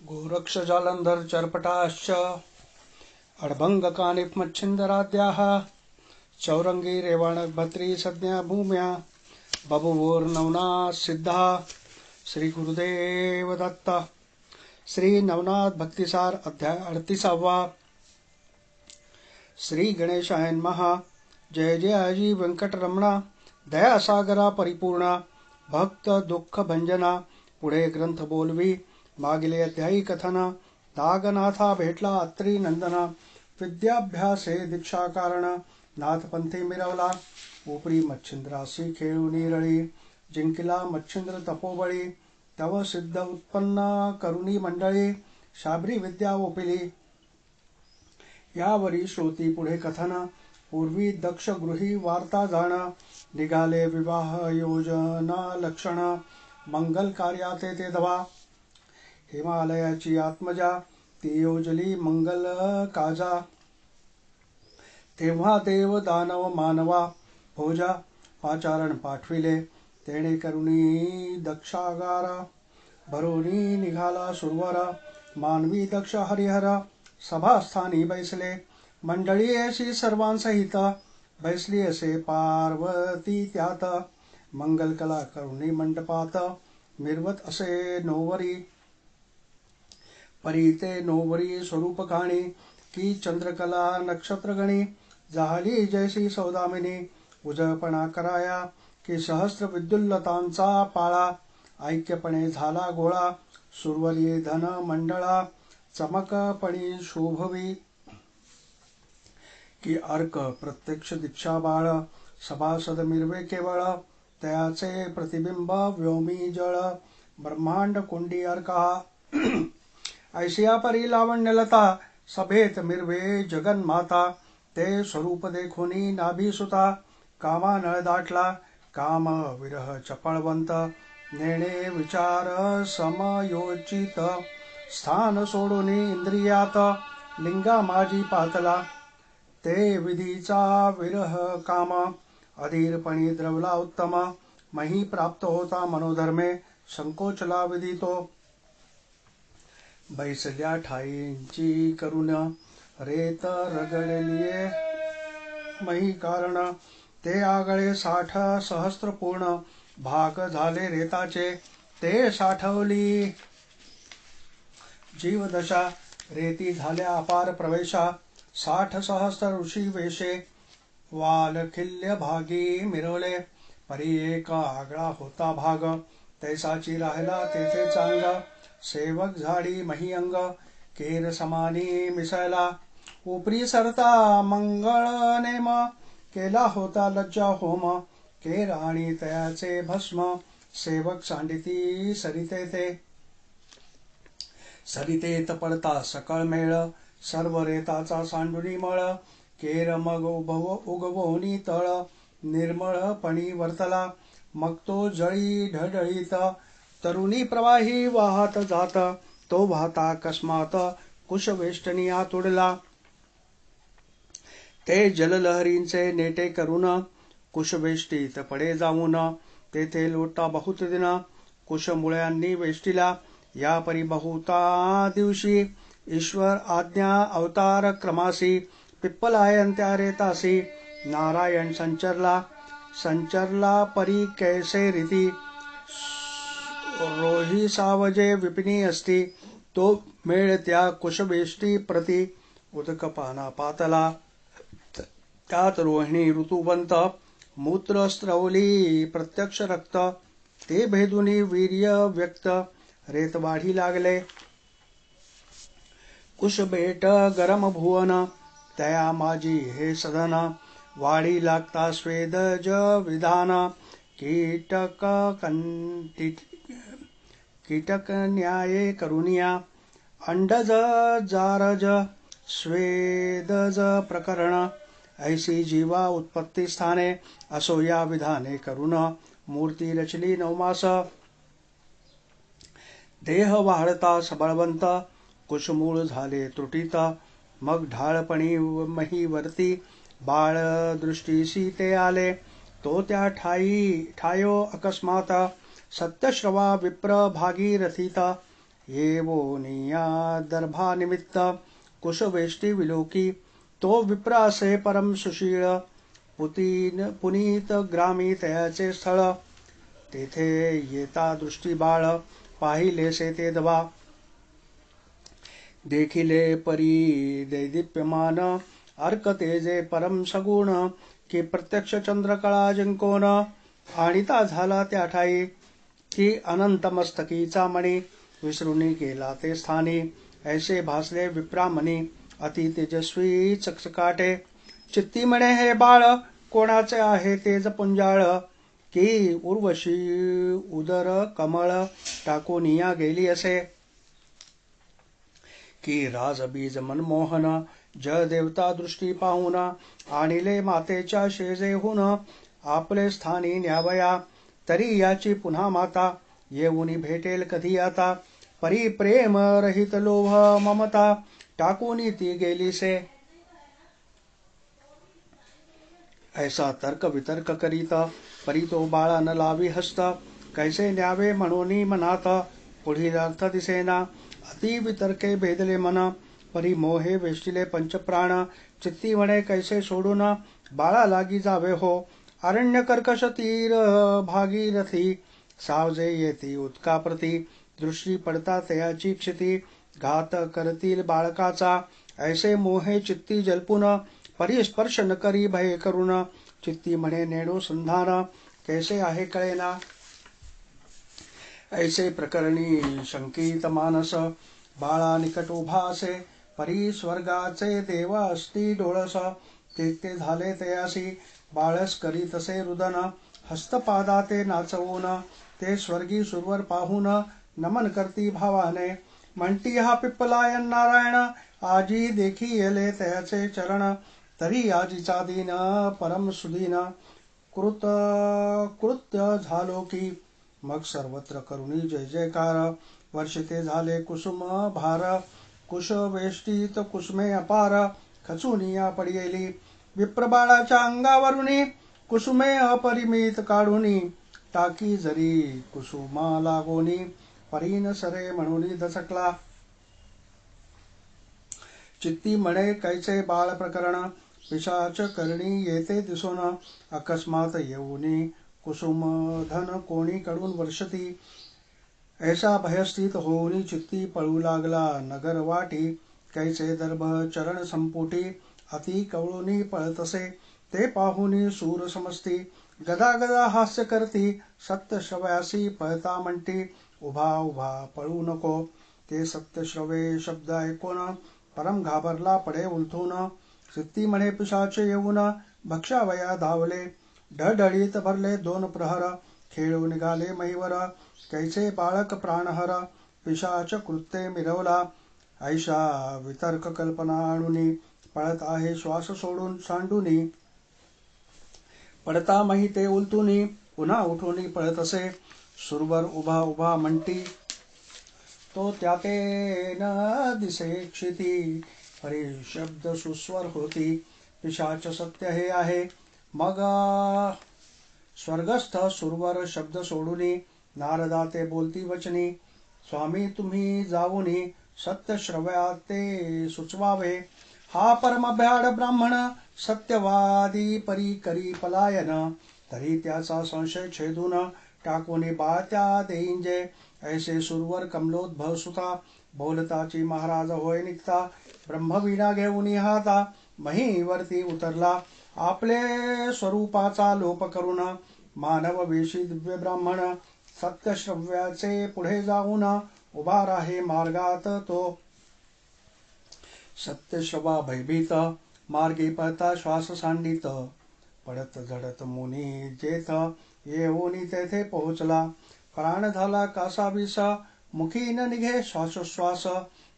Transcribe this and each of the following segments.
गोरक्ष जालंधर चरपटाश्च अडभंगकानिपमच्छिन्दराद्याः चौरंगी रेवाणभद्री सज्ञा भूम्या बभुवोर्नवनाथ सिद्धा। श्री गुरुदेव दत्त। श्री नवनाथ भक्तिसार अध्याय 38। श्री गणेशाय नमः। जय जय अजी वेंकटरमणा। दयासागरा परिपूर्णा भक्त दुःख भंजना। पुढे ग्रंथ बोलवी मागील अध्यायी कथन। नागनाथा भेटला अत्री नंदना विद्याभ्यासे दीक्षा कारण नाथपंथी मिरवला उपरी मच्छिंद्रासी खेळू निरळी जिंकिला मच्छिंद्र तपोबळी तव सिद्ध उत्पन्न करुणी मंडळी शाबरी विद्या ओपिली यावरी श्रोती पुढे कथन। पूर्वी दक्ष गृही वार्ता जाण निघाले विवाह योजना लक्षण मंगल कार्याते ते धवा हिमालयाची आत्मजा ती योजली मंगल काजा तेव्हा देव दानव मानवा भोजा पाचारण पाठविले तेणे करुणी दक्षागारा भरोनी निघाला सुरवारा मानवी दक्ष हरिहर सभास्थानी बैसले मंडळी अशी सर्वांसहित बैसली असे पार्वती त्यात मंगल कला करुणी मंडपात मिरवत असे नोवरी परी ते नोवरी स्वरूप काणी की चंद्रकला नक्षत्रगणी झाली जैसी सौदामिनी उजळपणा कराया की सहस्त्र विद्युल्लतांचा पाळा ऐक्यपणे झाला गोळा सुरवरी धन मंडळा चमकपणी शोभवी की अर्क प्रत्यक्ष दीक्षा बाळ सभासद मिरवे केवळ तयाचे प्रतिबिंब व्योमी जळ ब्रह्मांड कुंडी अर्का ऐसिया परी लावण्यलता सभेत मिरवे जगन्माता ते स्वरूप देखोनी नाभी सुता कामा नळ दाटला काम विरह चपळवंत नेणे विचार समयोचित स्थान सोडून इंद्रियात लिंगा माझी पातला ते विधीचा विरह काम अधीरपणी द्रवला उत्तम मही प्राप्त होता मनोधर्मे संकोचला विधितो बैसल्या ठाईंची करुण रेत रगडलिये मही कारण ते आगळे 60 सहस्त्र पूर्ण भाग झाले रेताचे ते साठवली जीवदशा रेती झाल्या अपार प्रवेशा 60 सहस्त्र ऋषी वेशे वालखिल्य भागी मिरवले परी एक आगळा होता भाग तैसाची राहिला तेथे चांग सेवक झाडी मही अंग केर समानी मिसळला उपरी सरता मंगळ नेम केला होता लज्जा होम केर आणि तयाचे भस्म सेवक सांडिती सरितेत पडता सकळ मेळ सर्व रेताचा सांडुनी मळ केर मग उगवोनी तळ निर्मळपणी वर्तला मग तो जळी ढळढळीत तरुणी प्रवाही वाहत जात तो वाहता अकस्मात कुशवेष्टनी आतुडला ते जललहरींचे नेटे करून कुशवेष्टीत पडे जाऊन तेथे लोटा बहुत दिन कुशमुळ्यांनी वेष्टीला या परी बहुता दिवशी ईश्वर आज्ञा अवतार क्रमासी पिप्पलायंत्या रेतासी नारायण संचरला परी कैसे रीती रोही सावजे विपिनी असती तो मेळ त्या कुशवेष्टी प्रती उदकपाना पातला त्यात रोहिणी ऋतुवंत मूत्र स्त्रवली प्रत्यक्ष रक्त ते भेदुनी वीर्य व्यक्त रेत वाढी लागले कुशबेट गरम भुवन तया माझी हे सदन वाढी लागता स्वेदज विधान कीटक न्याये करुनिया अंडज जारज स्वेदज प्रकरण ऐसी जीवा उत्पत्ती स्थाने असो या विधाने करुण मूर्ती रचली नवमास देह वाढता सबळवंत कुशमूळ झाले त्रुटीत मग ढाळपणी महीवरती बाळ दृष्टीसी ते आले तो त्या ठायो अकस्मात सत्यश्रवा विप्र भागीरथीत येवोनिया दर्भा निमित्त कुशवेष्टी विलोकी तो विप्रासे परम सुशीळ पुनीत ग्रामी तयाचे स्थळ तेथे येता दृष्टी बाळ पाहिलेसे ते दबा देखिले परी दैदिप्यमान अर्क तेजे परम सगुण की प्रत्यक्ष चंद्रकळा जिंकोन आणिता झाला त्या ठाई की अनंत मस्तकीचा मणी विसरुनी गेला ते स्थानी ऐसे भासले विप्रामणी अति तेजस्वी चकचकाटे चित्ती म्हणे हे बाळ कोणाचे आहे तेज पुंजाळ की उर्वशी उदर कमळ टाकून या गेली असे की राजबीज मनमोहन जय देवता दृष्टी पाहून आणिले मातेच्या शेजेहून आपले स्थानी न्यावया तरी याची पुन्हा माता येऊनी भेटेल कधी आता परी प्रेम रहित लोभ ममता टाकून ती गेलीसे ऐसा तर्क वितर्क करीत परी तो बाळा न लावी हस्त कैसे न्यावे म्हणून मनात पुढील अर्थ दिसेना अति वितर्के भेदले मन परी मोहे वेष्टिले पंचप्राण चित्ती म्हणे कैसे सोडून बाळा लागी जावे हो अरण्य कर्कश तीर भागीरथी सावजे येती उत्काप्रती दृष्टी पडता तयाची क्षिती घात करतील बाळकाचा ऐसे मोहे चित्ती जल्पून परिस्पर्श न करी भय करुण चित्ती म्हणे नेडो संधान कैसे आहे कळेना ऐसे प्रकरणी शंकित मानस बाळा निकट उभा असे परी स्वर्गाचे देव असती डोळस ते झाले तयासी बाळस करी तसे रुदन हस्तपादा ते नाचवून ते स्वर्गी सुरवर पाहून नमन करती भावाने म्हणती हा पिप्पलायन नारायण आजी देखी येले तयाचे चरण तरी आजीचा दीन परम सुदीन कृत्य झालो की मग सर्वत्र करुणी जय जयकार वर्षिते झाले कुसुम भार कुश वेष्टीत कुसुमे अपार खचुनिया पडियेली विप्रबाळाच्या अंगावरुनी कुसुमे अपरिमित काढुनी टाकी जरी कुसुमा लागोनी परीन सरे म्हणून दचकला चित्ती म्हणे कैचे बाळ प्रकरण पिशाच करणी येते दिसून अकस्मात येऊनी कुसुम धन कोणी कडून वर्षती ऐसा भयस्थित होऊनी चित्ती पळू लागला नगर वाटी कैसे दर्भ चरण संपुटी अति कवळुनी पळतसे ते पाहुनी सूर समजती गदा गदा हास्य करती सत्यश्रव्यासी पळता म्हणती उभा उभा पळू नको ते सत्यश्रवे शब्द ऐकून परम घाबरला पडे उलथून चित्ती म्हणे पिशाचे येऊन भक्षावया धावले ढळढळीत भरले दोन प्रहर खेळू निघाले मैवर कैसे बाळक प्राणहर पिशाच कृत्ये मिरवला ऐशा वितर्क कल्पना आणुनी पळत आहे श्वास सोडून सांडूनी पडता माहिते उलटुनी पुन्हा उठुनी पळत असे सुरवर उभा उभा म्हणती तो त्याते न दिसे क्षिती हरी शब्द सुस्वर होती पिशाच सत्य हे आहे मग स्वर्गस्थ सुरवर शब्द सोडूनी नारदा ते बोलती वचनी स्वामी तुम्ही जाऊनी सत्य श्रव्याते सुचवावे हा परमभ्याड ब्राह्मण सत्यवादी परी करी पलायन तरी त्याचा संशय छेदून टाकून बाळत्या देईंजे ऐसे सुरवर कमलोद्भव सुता बोलताची महाराज होय निघता ब्रह्मवीणा घेऊन हाता महीवरती उतरला आपले स्वरूपाचा लोप करून मानव वेशी दिव्य ब्राह्मण सत्यश्रव्याचे पुढे जाऊन उभा राहे मार्गात तो सत्यश्रवा भयभीत मार्गी पळता श्वास सांडित पडत झडत मुनी जेथ येऊनी तेथे पोहोचला प्राण झाला कासावीसा मुखी न निघे श्वासोश्वास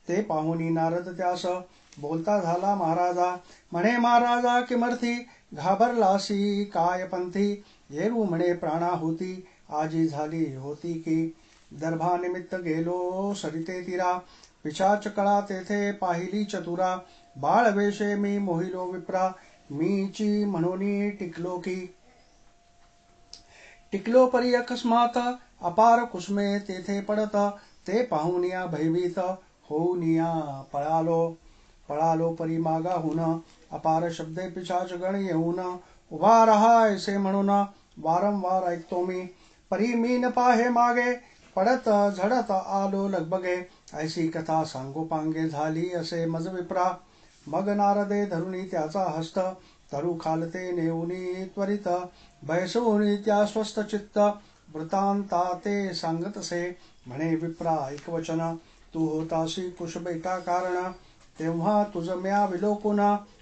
ते पाहुनी नारद त्यास बोलता झाला महाराजा म्हणे महाराजा किमर्थी घाबरलासी काय पंथी येऊ म्हणे प्राणाहुती आजी झाली होती की दर्भानिमित्त गेलो सरिते तीरा पिशाच कळा तेथे पाहिली चतुरा बाळ वेशे मी मोहिलो विप्रा मीची म्हणून टिकलो परी अकस्मात अपार कुसुमे तेथे पडत ते पाहुनिया भयभीत होऊनिया पळालो पळालो परी मागाहून अपार शब्दे पिशाच गण येऊन उभा रहा ऐसे म्हणून वारंवार ऐकतो मी परी मी न पाहे मागे पडत झडत आलो लगबगे ऐसी कथा सांगोपांगे झाली असे मज विप्रा मग नारदे धरुनी त्याचा हस्त तरु खालते नेऊनी त्वरित भयसूनी त्या स्वस्थ चित्त वृतांता ते सांगतसे म्हणे विप्रा ऐकवचन तू होतासी कुशबेटा कारण तेव्हा तुझ म्या विलोकुन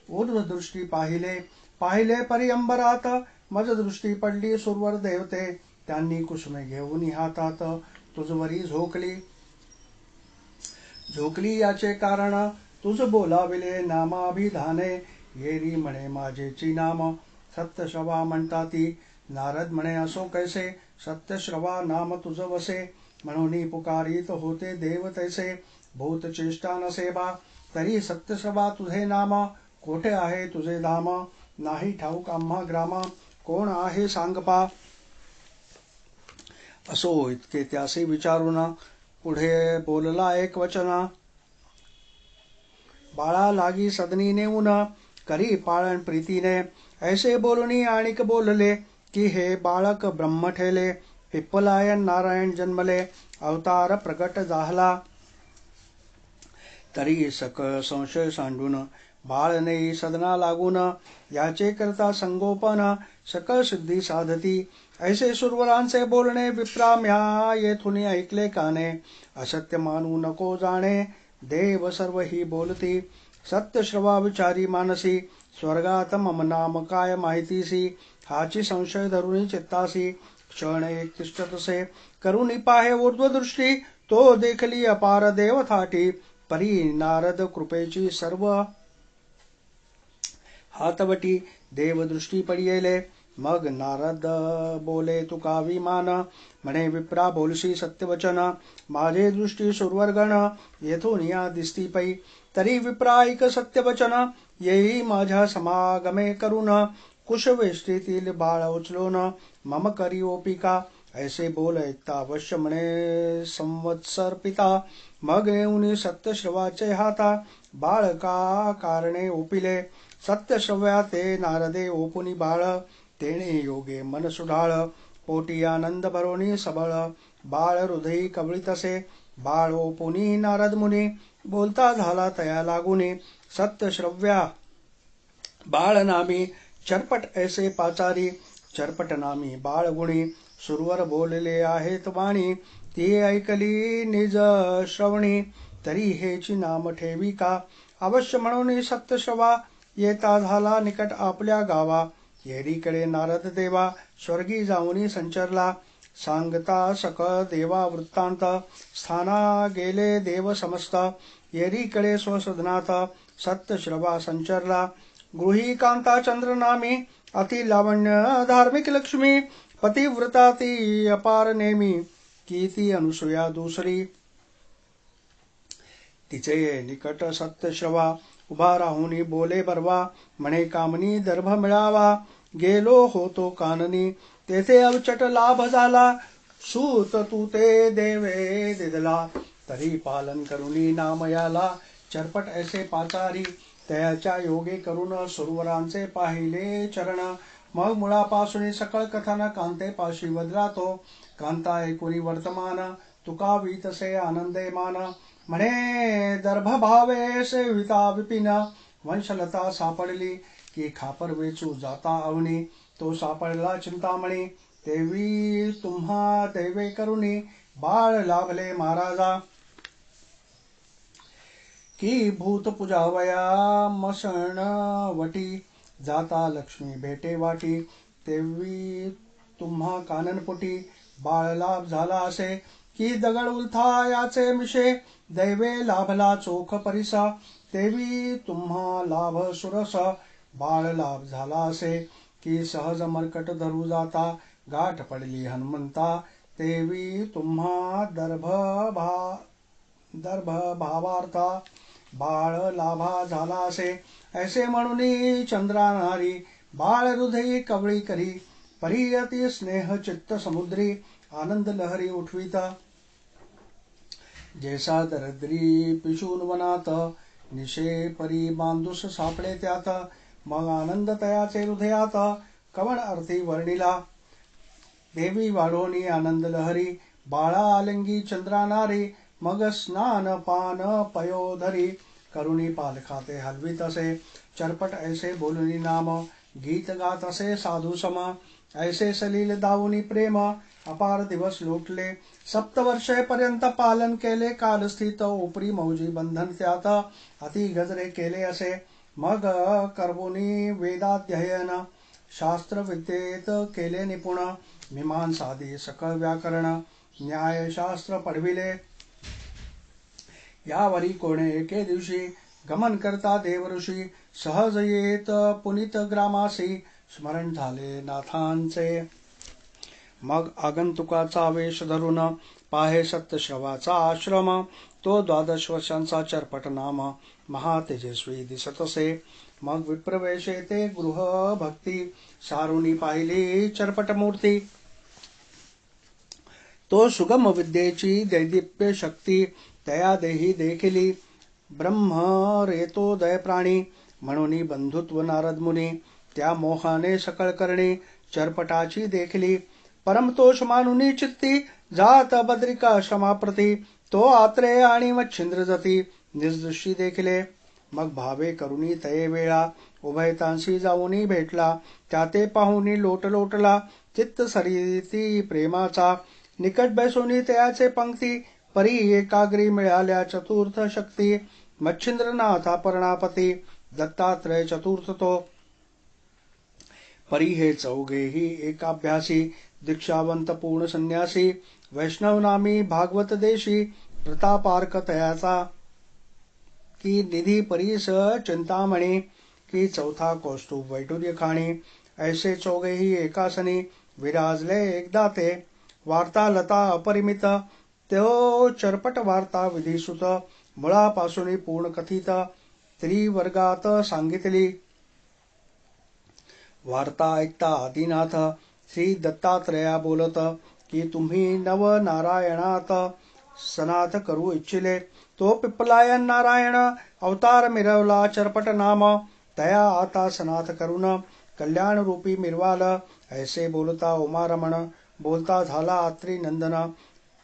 ऊर्ध्व दृष्टी पाहिले पाहिले परी अंबरात मज दृष्टी पडली सुरवर देवते त्यांनी कुसुमे घेऊन हातात तुझवरी झोकली याचे कारण तुझ बोलाविले नामाभिधाने येरी म्हणे माझेची नाम सत्यश्रवा म्हणताती नारद म्हणे असो कैसे सत्यश्रवा नाम तुझ वसे म्हणून पुकारित होते देव तैसे भूत चेष्टा नसे बा तरी सत्यश्रवा तुझे नाम कोठे आहे तुझे धाम नाही ठाऊक आम्हा ग्राम कोण आहे सांग पा असो इतके त्यासे विचारून पुढे बोलला एक वचन बाळा लागी सदनी नेऊन करी पाळण प्रीतीने ऐसे बोलणी आणिक बोलले की हे बाळक ब्रह्म ठेले पिप्पलायन नारायण जन्मले अवतार प्रगट झाला तरी सकळ संशय सांडून बाळ नेई सदना लागून याचे करता संगोपन सकळ सिद्धी साधती ऐसे सुरवरांचे बोलणे विप्राम्या येथून ऐकले काने असत्य मानू नको जाणे देव सर्व ही बोलती सत्यश्रवा विचारी मानसी स्वर्गात मम नाम काय माहितीसी हाची संशय धरुणी चित्तासी क्षण एक तिष्ठतसे करुणी पाहे ऊर्ध्वदृष्टी तो देखली अपार देव थाटी परी नारद कृपेची सर्व हातवटी देवदृष्टी पडियेले मग नारद बोले तुका विमान म्हणे विप्रा बोलशी सत्यवचन माझे दृष्टी सुरवरगण येथून या दिसती पै तरी विप्रा ऐक सत्यवचन येई माझ्या समागमे करून कुशवेष्टीतील बाळ उचलून मम करी ओपिका ऐसे बोल ऐकता अवश्य म्हणे संवत्सर पिता मग येऊन सत्यश्रवाचे हाता बाळ का कारणे ओपिले सत्यश्रव्या ते नारदे ओपुनी बाळ तेणे योगे मन सुढाळ पोटी आनंद भरोनी सबळ बाळ हृदयी कवळीतसे बाळ ओपुनी नारद मुनी बोलता झाला तया लागुनी सत्यश्रव्या बाळ नामी चरपट ऐसे पाचारी चरपट नामी बाळ गुणी सुरवर बोलले आहेत वाणी ती ऐकली निज श्रवणी तरी हेची नाम ठेवी का अवश्य म्हणून सत्यश्रवा येता झाला निकट आपल्या गावा येरीकडे नारद देवा स्वर्गी जाऊनी संचरला सांगता सकळ देवा वृत्तांत स्थाना गेले देव समस्त येरीकडे स्वसदनाथ सत्यश्रवा संचरला गृही कांता चंद्रनामी अति लावण्य धार्मिक लक्ष्मी पतिव्रता ती अपार नेमी कीती अनुसूया दुसरी तिचे निकट सत्यश्रवा उभा राहुनी बोले बरवा म्हणे कामनी दर्भ मिळावा गेलो होतो काननी तेथे अवचट लाभ झाला सूत तू ते देवे दिदला तरी पालन करुनी नामयाला चरपट ऐसे पाचारी त्याच्या योगे करून सुरवरांचे पाहिले चरण मग मुळापासून सकळ कथन कांते पाशी वदला तो कांता ऐकुनी वर्तमान तुका वीतसे आनंदे मान म्हणे दर्भ भावे सेविता विपिन वंशलता सापडली की खापर वेचू जाता अवनी तो सापडला चिंतामणी देवी तुम्हा देवे करुणी बाळ लाभले महाराजा की भूत पूजावया मसण वटी जाता लक्ष्मी भेटे वाटी तेवी तुम्हा काननपुटी बाळ लाभ झाला असे की दगड उलथा याचे मिशे दैवे लाभला चोख परिसा तेवी तुम्हा लाभ सुरस बाळ लाभ झाला असे की सहज मरकट धरू जाता गाठ पडली हनुमंता तेवी तुम्हा दर्भ भावार्था बाळ लाभा झाला असे ऐसे म्हणून चंद्रानारी बाळ हृदयी कवळी करी परियती स्नेह चित्त समुद्री आनंद लहरी उठविता जैसा दरिद्री पिशून वनात निशे परी बांधूस सापडे त्यात मग आनंद तयाचे हृदयात कवण अर्थी वर्णिला देवी वाढोनी आनंद लहरी बाळा आलिंगी चंद्रा नारी मग स्नान पान पयोधरी करुणी पालखाते हलवीत असे चरपट ऐसे बोलुनी नाम गीत गात असे साधू सम ऐसे सलील दावुनी प्रेम अपार दिवस लोटले सप्तवर्षे पर्यंत पालन केले कालस्थित उपरी मौजी बंधन त्यात अति गजरे केले असे मग करवुनी वेदाध्ययन शास्त्र विद्येत केले निपुण मीमांसादी सकळ व्याकरण न्यायशास्त्र पडविले यावरी कोणे एके दिवशी गमन करता देवऋषी सहज येत पुनित ग्रामासी स्मरण झाले नाथांचे मग आगंतुकाचा वेश धरून पाहे सत्यश्रवाचा आश्रम तो 12 वर्षांचा चरपट नाम महातेजस्वी दिसतसे मग विप्रवेशे ते गृह भक्ती सारुणी पाहिली चरपट मूर्ती तो सुगम विद्येची दैदिप्य शक्ती तया देही देखिली ब्रह्म रेतोदय प्राणी म्हणून बंधुत्व नारद मुनी त्या मोहाने सकळ करणे चरपटाची देखिली परमतोष मानुनी चित्ती जात बद्रिका श्रमाप्रती तो आत्रेय आणि मच्छिंद्र जती निर्दृष्टी देखिले मग भावे करुणी तये वेळा उभयतांशी जाऊनी भेटला त्याते पाहुनी लोटला चित्त सरिती प्रेमाचा निकट बैसोनी तयाचे पंक्ती परी एकाग्री मिळाल्या चतुर्थ शक्ती मच्छिंद्रनाथा पर्णापती दत्तात्रय चतुर्थ तो परी हे चौघेही एकाभ्यासी दीक्षावंत पूर्ण संन्यासी वैष्णव नामी भागवत देशी प्रतापार्क तयाचा की निधी परीस चिंतामणी की चौथा कौस्तुभ वैडूर्य खाणी ऐसे चौघेही एकासनी विराजले एकदा ते वार्ता लता अपरिमित तो चरपट वार्ता विधिसुत मुळापासून पूर्ण कथित त्रिवर्गात सांगितली वार्ता ऐकता आदिनाथ श्री दत्तात्रया बोलत की तुम्ही नव नारायणात सनाथ करू इच्छिले तो पिप्पलायन नारायण अवतार मिरवला चरपट नाम तया आता सनाथ करून कल्याण रूपी मिरवाल ऐसे बोलता उमारमण बोलता झाला आत्री नंदन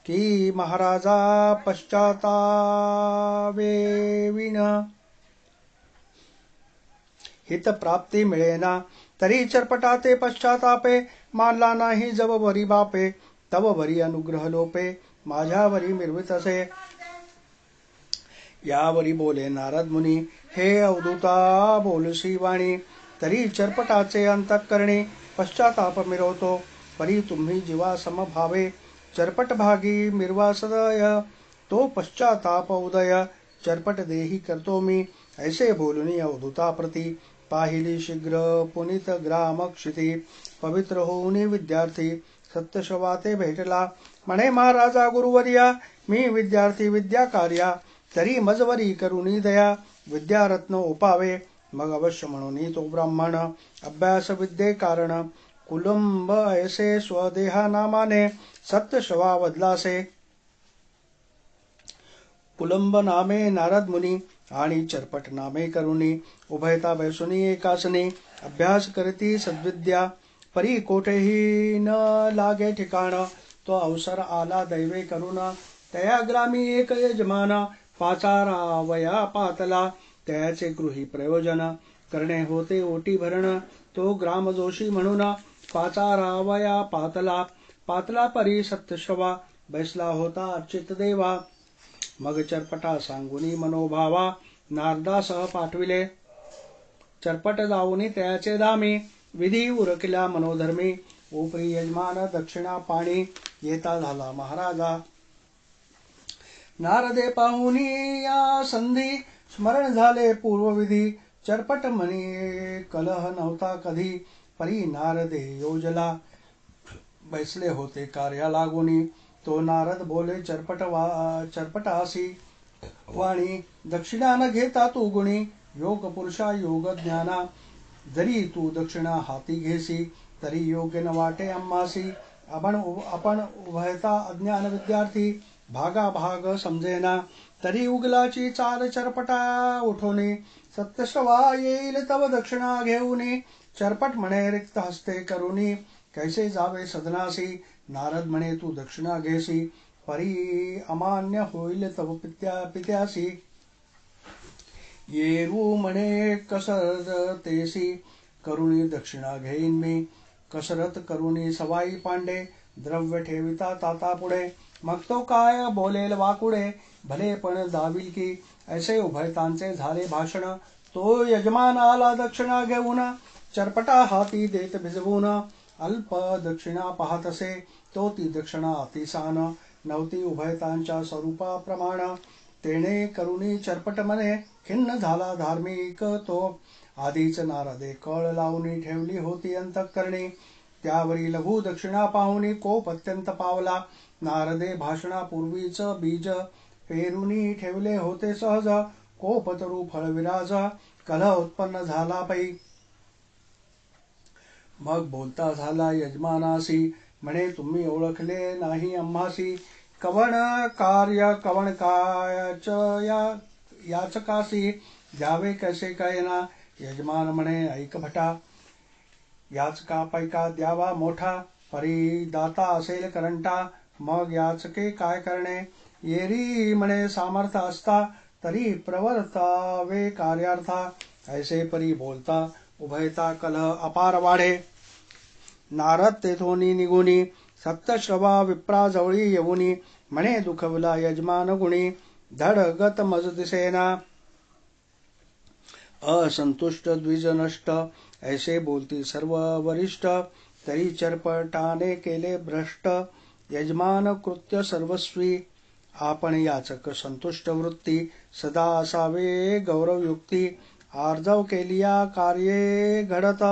की महाराजा पश्चातावेविन हित प्राप्ती मिळेना तरी चरपटाते पश्चातापे मानला नाही जव वरी बापे तव वरी अनुग्रह लोपे माझ्यावरी मिरवित असे यावरी बोले नारद मुनी हे अवधूता बोलसी वाणी तरी चरपटाचे अंतःकरणी पश्चाताप मिरवतो परी तुम्ही जीवा समभावे चरपट भागी मिरवा सदय तो पश्चाताप उदय चरपट देही करतो मी ऐसे बोलुनी अवधूता प्रती पाहिली शीघ्र पुनित ग्राम क्षिती पवित्र होऊनी विद्यार्थी सत्यशवाते भेटला म्हणे महाराजा गुरुवर्या मी विद्यार्थी विद्या कार्या तरी मजवरी करुणी दया विद्यारत्न उपावे मग अवश्य म्हणून तो ब्राह्मण अभ्यास विद्ये कारण कुलंब ऐसे स्वदेहा नामाने सत्यशवा वदलासे कुलंब नामे नारद मुनी आणि चरपट नामे करुणी उभयता बैसुनी एकासनी अभ्यास करती सद्विद्या परी कोठेही न लागे ठिकाण तो अवसर आला दैवे करुण तया ग्रामी एक यजमान पाचारावया पातला त्याचे गृही प्रयोजन करणे होते ओटी भरण तो ग्राम जोशी म्हणून पाचारावया पातला परी सत्यशवा बैसला होता अर्चित देवा मग चरपटा सांगुनी मनोभावा नारदासह पाठविले चरपट जाऊनी त्याचे दामी विधी उरकिल्या मनोधर्मी उपरी यजमान दक्षिणा पाणी येता झाला महाराजा नारदे पाहुनी या संधी स्मरण झाले पूर्वविधी चरपट म्हणे कलह नव्हता कधी परी नारदे योजला बैसले होते कार्या लागुनी तो नारद बोले चरपटासी वाणी दक्षिणा न घेता तू गुणी योग पुरुषा योग ज्ञाना जरी तू दक्षिणा हाती घेसी तरी योग्य न वाटे आम्हासी आपण उभयता अज्ञान विद्यार्थी भागाभाग समजेना, तरी उगलाची चाल चरपटा उठोनी, सत्यश्रवा येईल तव दक्षिणा घेऊनी, चरपट म्हणे रिक्त हस्ते करुनी, कैसे जावे सदनासी, नारद म्हणे तू दक्षिणा घेसी, परी अमान्य होईल तव पित्यासी, येरू म्हणे कसरतेसी, करुणी दक्षिणा घेईन मी, कसरत करुणी सवाई पांडे, द्रव्य ठेविता ताता पुढे, मग तो काय बोलेल वाकुडे, भले पण दाविल की, ऐसे उभयतांचे झाले भाषण, तो यजमान आला दक्षिणा घेऊन, चरपटा हाती देत भिजवून, अल्प दक्षिणा पाहतसे, तो ती दक्षिणा अतिसान, नव्हती उभयतांच्या स्वरूपाप्रमाण, तेणे करुणी चरपट मने, खिन्न झाला धार्मिक तो, आधीच नारदे कळ लावून ठेवली होती अंतःकरणी, त्यावरी लघु दक्षिणा पाहुनी कोप अत्यंत पावला, नारदे भाषणापूर्वीच बीज पेरुनी ठेवले होते सहज, कोप तरू फळ विराज, कलह उत्पन्न झाला पै, मग बोलता झाला यजमानासी, म्हणे तुम्ही ओळखले नाही आम्हासी, कवण कार्य कवण कायच याचकासी, द्यावे कसे कळेना, यजमान म्हणे ऐक भटा, याचका पैका द्यावा मोठा, परी दाता असेल करंटा, मग याचके काय करणे, येरी म्हणे सामर्थ असता, तरी प्रवर्तावे कार्यार्था, ऐसे परी बोलता उभयता कलह अपार वाढे, नारद तेथोनी निघुनी, सप्तश्रवा विप्राजवळी येऊनी, म्हणे दुखवला यजमान गुणी, धडगत मज दिसेना, असंतुष्ट द्विज नष्ट, ऐसे बोलती सर्व वरिष्ठ, तरी चरपटाने केले भ्रष्ट, यजमान कृत्य सर्वस्वी, आपण याचक संतुष्ट वृत्ती, सदा असावे गौरवयुक्ती, आर्जव केलिया कार्ये घडत,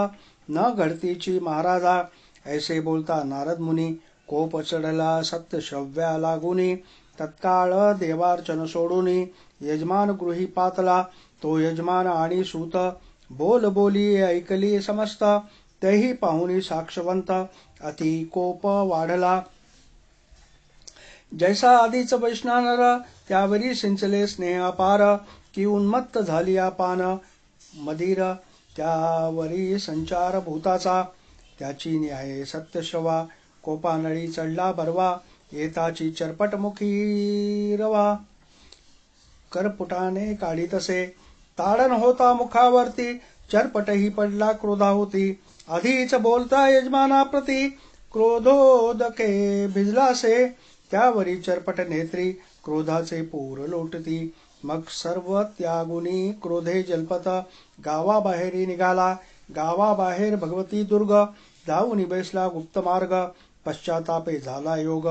न घडतीची महाराजा, ऐसे बोलता नारद मुनी, कोप चढला सत्य श्रव्या लागुनी, तत्काळ देवार्चन सोडूनी, यजमान गृही पातला, तो यजमान आणि सूत, बोल बोली ऐकली समस्त, तेही पाहुनी साक्षवंत, अति कोप वाढला, जैसा आधीच वैष्णव त्यावरी सिंचले स्नेह अपार, की उन्मत्त झाली पान मधीर, त्यावरी संचार भूताचा, त्याची न्याय सत्यश्रवा, कोपानळी चढला बरवा, येताची चरपटमुखी रवा, करपुटाने काढीतसे, ताडण होता मुखावरती, चरपटही पडला क्रोधा होती, आधीच बोलता यजमानाप्रती, क्रोधोदके भिजलासे, त्यावरी चरपट नेत्री, क्रोधाचे पूर लोटती, मग सर्व त्यागुनी क्रोधे जल्पत, गावाबाहेरी निघाला, गावाबाहेर भगवती दुर्ग, जाऊन बैसला गुप्त मार्ग, पश्चातापे झाला योग,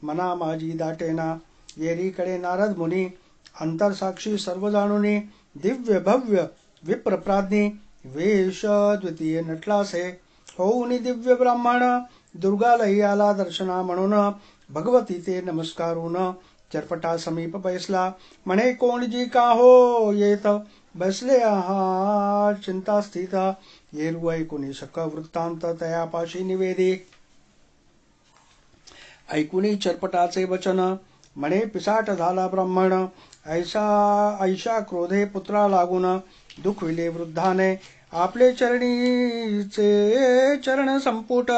मना माझी दाटेना, येरीकडे नारद मुनी, अंतरसाक्षी सर्व जाणुनी, दिव्य भव्य विप्रप्राज्ञी, वेश द्वितीय नटलासे, होऊनी दिव्य ब्राह्मण, दुर्गालही आला दर्शना म्हणून, भगवती ते नमस्कारून, चरपटा समीप बैसला, म्हणे कोणजी का हो येत, बसले आहा चिंता स्थित, येरू ऐकुनी सक वृत्तांत तयापाशी निवेदी, ऐकुनी चरपटाचे वचन, म्हणे पिसाट झाला ब्राह्मण, ऐशा क्रोधे पुत्रा लागून, दुखविले वृद्धाने, आपले चरणीचे चरण संपुट,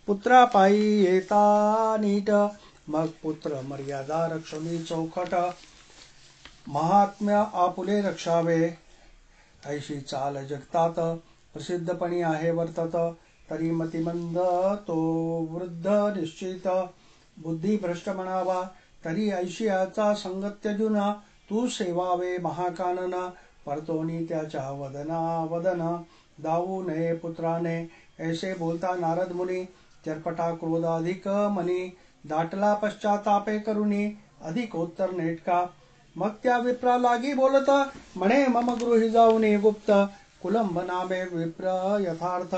पुत्रा पायी येता नीट, मग पुत्र मर्यादा रक्षणी चौखट, महात्म्य आपुले रक्षावे, ऐशी चाल जगतात प्रसिद्धपणी आहे वर्तत, तरी मतिमंद तो वृद्ध निश्चित, बुद्धी भ्रष्ट म्हणावा, तरी ऐशियाचा संग त्यजून, तू सेवावे महाकानन, परतोनी त्याच्या वदन, दावू नये पुत्राने, ऐसे बोलता नारद मुनी, चरपटा क्रोधाधिक मनी, दाटला पश्चातापे करुणी, अधिकोत्तर नेटका, मग त्या विप्रा लागी बोलत, म्हणे मम गृही जाऊनी गुप्त, कुलंब नामे विप्र यथार्थ,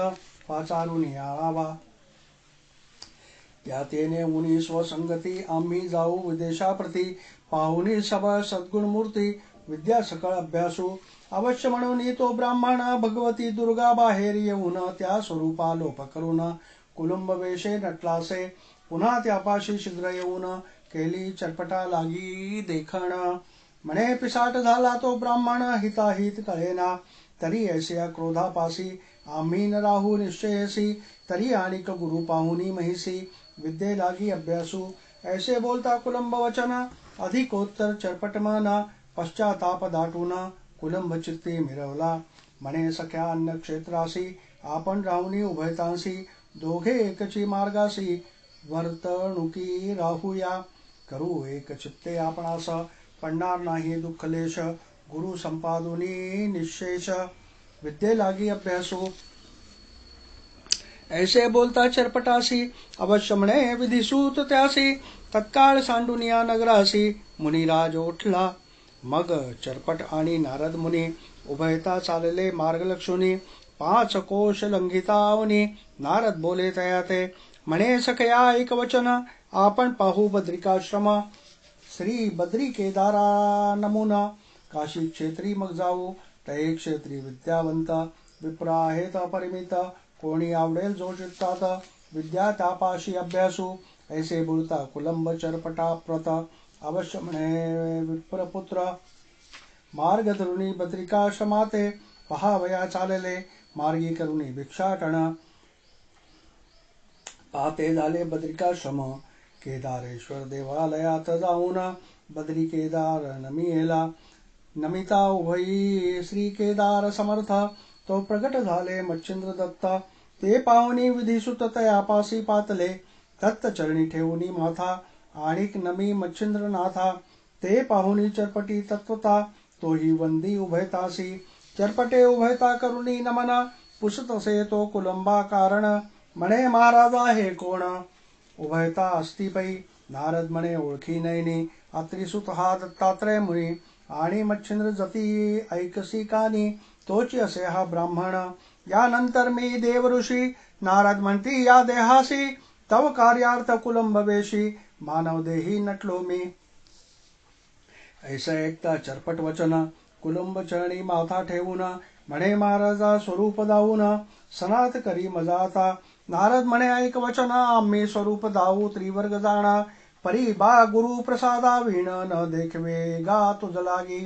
पाचारुनी आळावा, त्या तेने उनी स्वसंगती, आम्ही जाऊ विदेशाप्रती, पाहुनी सब सद्गुण मूर्ती, विद्या सकळ अभ्यासू, अवश्य म्हणून तो ब्राह्मण, भगवती दुर्गा बाहेर येऊन, त्या स्वरूपा लोप करून, कुलुंब वेशे नटलासे, पुन्हा त्यापाशी शीघ्र येऊन, केली चरपटा लागी देखण. म्हणे पिसाट झाला तो ब्राह्मण हिताहित कळेना. तरी ऐसिया क्रोधापासी आम्ही न राहू निश्चयसी. तरी आणिक गुरु पाहुनी महिसी विद्ये लागी अभ्यासू. ऐसे बोलता कुलंब वचन अधिकोत्तर चरपट मन. पश्चाताप दाटून कुलंब चित्ती मिरवला. म्हणे सख्या अन्य क्षेत्रासी आपण राहुनी उभयतांसी. दोघे एकची मार्गासी वर्तणुकी राहूया. करू एक चित्ते आपणास पडणार नाही दुःखलेश. गुरु संपादुनी निशेष विद्ये लागी अभ्यासू. ऐसे बोलता चरपटासी अवश्य म्हणे विधिसूत त्यासी. तत्काळ सांडुनिया नगरासी मुनिराज उठला. मग चरपट आणि नारद मुनी उभयता चालले मार्गलक्षुनी. 5 कोश लंघितावनी नारद बोले तयाते. म्हणे सखया एक वचन आपण पाहू बद्रिकाश्रम. श्री बद्री केदारा नमुना काशी क्षेत्री मग जाऊ. तये क्षेत्री विद्यावंत विप्र आहेत अपरिमित. कोणी आवडेल जो चित्तात विद्या त्यापाशी अभ्यासू. ऐसे बोलता कुलंब चरपटा प्रत अवश्य म्हणे विप्रपुत्र. मार्ग धरुणी बद्रिकाश्रमाते पहावया चालले. मार्गी करुणी भिक्षाटन पाते झाले बद्रिकाश्रम. केदारेश्वर देवालयात जाऊन बद्री केदार नमिला. नमिता उभयी श्री केदार समर्थ. तो प्रगट झाले मच्छिंद्र दत्त. ते पाहुनी विधिसुत तयापासी पातले. दत्त चरणी ठेवूनी माथा आणिक नमी मच्छिंद्र नाथा. ते पाहुनी चरपटी तत्वता तोही वंदी उभयतासी. चरपटे उभयता करुणी नमन पुसतसे तो कुलंबा कारण. म्हणे महाराजा हे कोण उभयता असती पै. नारद म्हणे ओळखी नैनी अत्रिसुत हा दत्तात्रय मुनी. आणि मच्छिंद्र जती ऐकसी कानी तोची असे हा ब्राह्मण. यानंतर मी देव ऋषी नारद म्हणती या देहासी. तव कार्यार्थ कुलंब वेशी मानव देही नटलो मी. ऐसा ऐकता चरपट वचन कुलंब चरणी माथा ठेवून. म्हणे महाराजा स्वरूप दाऊन सनात करी मजाता. नारद म्हणे ऐक वचन आम्ही स्वरूप दाऊ त्रिवर्ग जाणा. परी बा गुरु प्रसादा विण न देखवे गा तुझ लागी.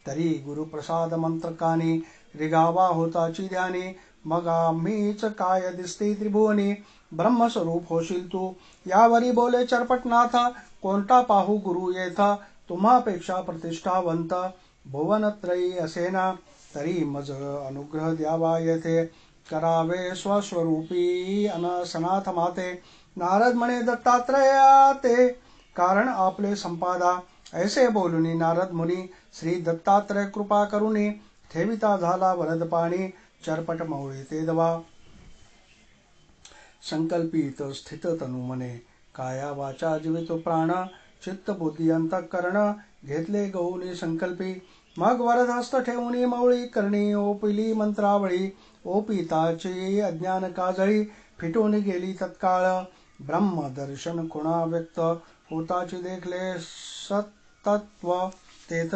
तरी गुरुप्रसाद मंत्रकानी रिगावा होताची ध्यानी. मग आम्हीच काय दिसते त्रिभुवनी ब्रह्मस्वरूप होशील तू. यावरी बोले चरपटनाथ कोणता पाहू गुरु येथा. तुम्हापेक्षा प्रतिष्ठावंत भुवनत्रयी असेना. तरी मज अनुग्रह द्यावा येथे करावे स्वस्वरूपी अनसनाथ माते. नारद म्हणे दत्तात्रया ते कारण आपले संपादा. ऐसे बोलुनी नारद मुनी श्री दत्तात्रय कृपा करुनी. ठेविता झाला वरद पाणी चरपट मौळी ते दवा. संकल्पित स्थित तनु मने काया वाचा जीवितो प्राण. चित्त बुद्धी अंतःकरण घेतले गौनी संकल्पी. मग वरद हस्त ठेवूनी मौळी करणी ओपिली मंत्रावळी. ओपिताची अज्ञान काजळी फिटून गेली तत्काळ. ब्रह्म दर्शन खुणा व्यक्त होताची देखले सत्तत्व तेथ.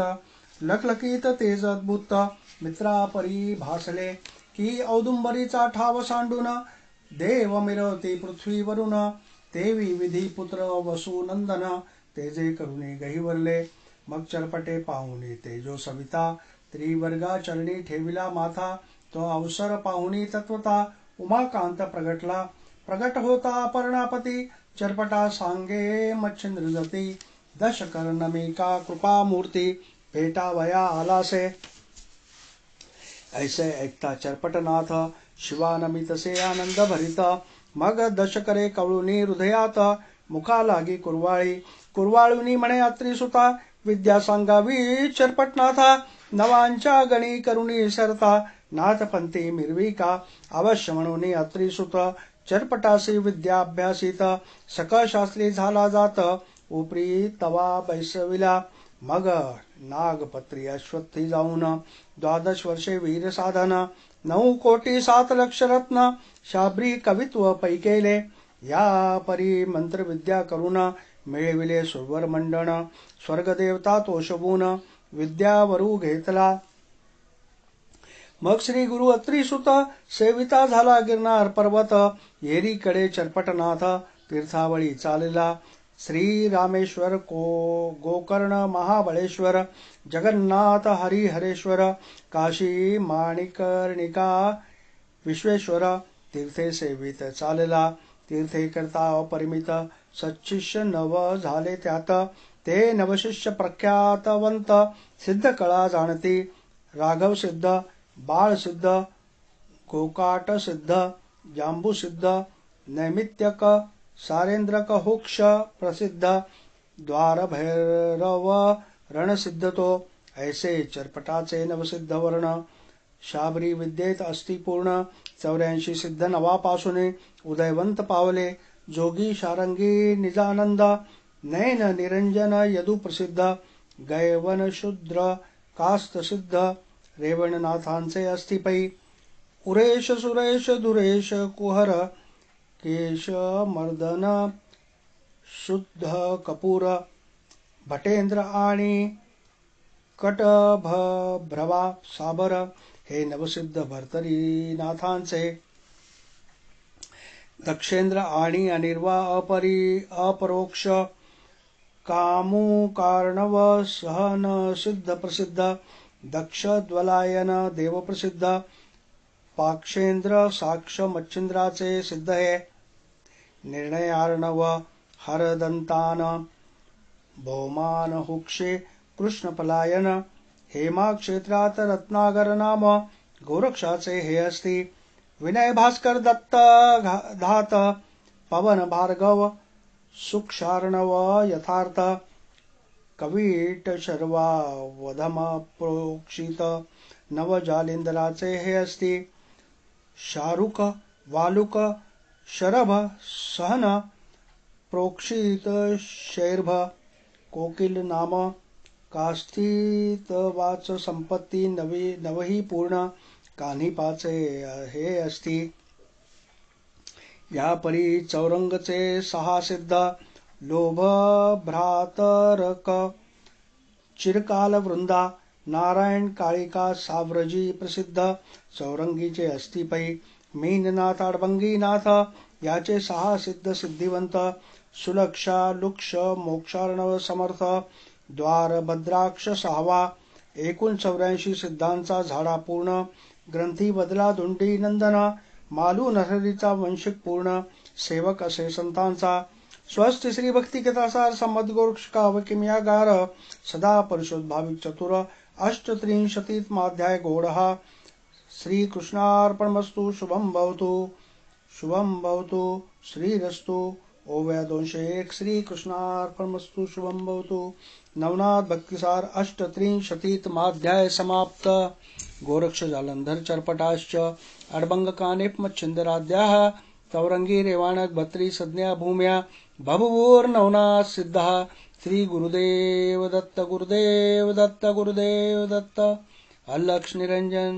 लखलखीत तेज अद्भुत मित्रापरी भासले. की औदुंबरीचा ठाव सांडून देव मिरवती पृथ्वीवरून. देवी विधी पुत्र वसुनंदन तेजे करुणी गहिवरले. मग चरपटे पाहुनी तेजो सविता त्रिवर्गा चरणी ठेविला माथा. तो अवसर पाहुनी तत्वता उमाकांत प्रगटला. प्रगट होता अपर्णापती चरपटा सांगे मच्छिंद्र जती. दश कर्णमिका कृपा मूर्ती भेटावया आलासे. ऐसे ऐकता चरपटनाथ शिवानमितसे आनंद भरित. मग दश करे कवळुनी हृदयात मुखा लागी कुरवाळी. कुरवाळुनी म्हणे अत्रिसुता विद्या सांगावी चरपटनाथा. नवांच्या गणी करुणी सरता नाथपंथी मिरविका. अवश्य म्हणून अत्रिसुत चरपटासी विद्या अभ्यासित. सकळ शास्त्री झाला जात उपरी तवा बैसविला. मग नागपत्री अश्वत्थी जाऊन 12 वर्षे वीर साधन. 9 कोटी 7 लक्ष रत्न शाब्री कवित्व पै केले. या परी मंत्र विद्या करून मिळविले सुरवर मंडन. स्वर्गदेवता तोषवून विद्यावरू घेतला. मग श्री गुरु अत्रिसुत सेविता झाला गिरनार पर्वत. येरीकडे चरपटनाथ तीर्थावळी चालला. श्री रामेश्वर गोकर्ण महाबळेश्वर जगन्नाथ हरिहरेश्वर काशी माणिकर्णिका विश्वेश्वर तीर्थे सेवित चालला तीर्थे करता अपरिमित सच्शिष्य नव झाले त्यात ते नवशिष्य प्रख्यातवंत सिद्ध कळा जाणती राघव सिद्ध बाळ सिद्ध गोकाट सिद्ध जांबू सिद्ध नैमित्तिक सारेंद्रक हुक्ष प्रसिद्ध द्वार भैरव रणसिद्ध तो ऐसे चरपटाचे नवसिद्ध वर्ण शाबरी विद्येत अस्ति पूर्ण 84 सिद्ध नवापासून उदयवंत पावले जोगी शारंगी निजानंद नयन निरंजन यदु प्रसिद्ध गैवन शूद्र कास्त सिद्ध रेवणनाथांचे अस्थिपै उरेश सुरेश दुरेश कुहर केश मर्दन शुद्ध कपूर भटेंद्र आणि कटभ्रवा साबर हे नवसिद्ध भर्तरीनाथांचे दक्षेंद्र आणि अनिर्वा अपरोक्ष कामुकार्णव सहन सिद्ध प्रसिद्ध दक्ष द्वलायन देव प्रसिद्ध पाक्षेंद्र साक्ष मच्छिंद्राचे सिद्ध हे निर्णयार्णव हरदंतान भौमान हुक्षे कृष्णपलायन हेमा क्षेत्रात रत्नागर नाम गोरक्षाचे हे असती विनय भास्कर दत्त धात पवन भार्गव सुक्षार्णव यथार्थ कवीट शर्वा वधम प्रोक्षित नव जालिंदराचे हे असती शारुक वालुक शरभ सहन प्रोक्षित शैर्भ कोकिल नाम कास्थित वाच संपत्ती नवही पूर्ण कान्हिपाचे हे असती या परी चौरंगचे 6 सिद्ध लोभ भ्रातरक चिरकाल वृंदा नारायण काळिका साव्रजी प्रसिद्ध चौरंगीचे अस्थिपै मीननाथ अडबंगीनाथ याचे 6 सिद्ध सिद्धिवंत सुलक्षा लुक्ष मोक्षार्णव समर्थ द्वार भद्राक्ष 6वा एकूण 84 सिद्धांचा झाडा पूर्ण ग्रंथी बदला धुंडी नंदना मालू नरहरीचा वंशिक पूर्ण सेवक असे संतांचा स्वस्त श्री भक्ति कथासार संमत गोरक्ष कावकिम्यागार सदा परिशोध भाविक चतुर अष्टत्रिंशतितमाध्याय गौड़हा श्री कृष्णार्पणमस्तु शुभम भवतु श्रीरस्तु ओव्या 201 श्री कृष्णार्पणमस्तु शुभम भवतु नवनाथ भक्तिसार अष्टत्रिंशतितमाध्याय समाप्त गोरक्ष जालंधर चरपटाश्च अडबंग कानेप मच्छिंदराद्याः चौरंगी रेवाणक भत्री संज्ञा भूम्या बभूवुर नवनाथ सिद्धः श्री गुरुदेव दत्त गुरुदेव दत्त गुरुदेव दत्त अलक्ष निरंजन।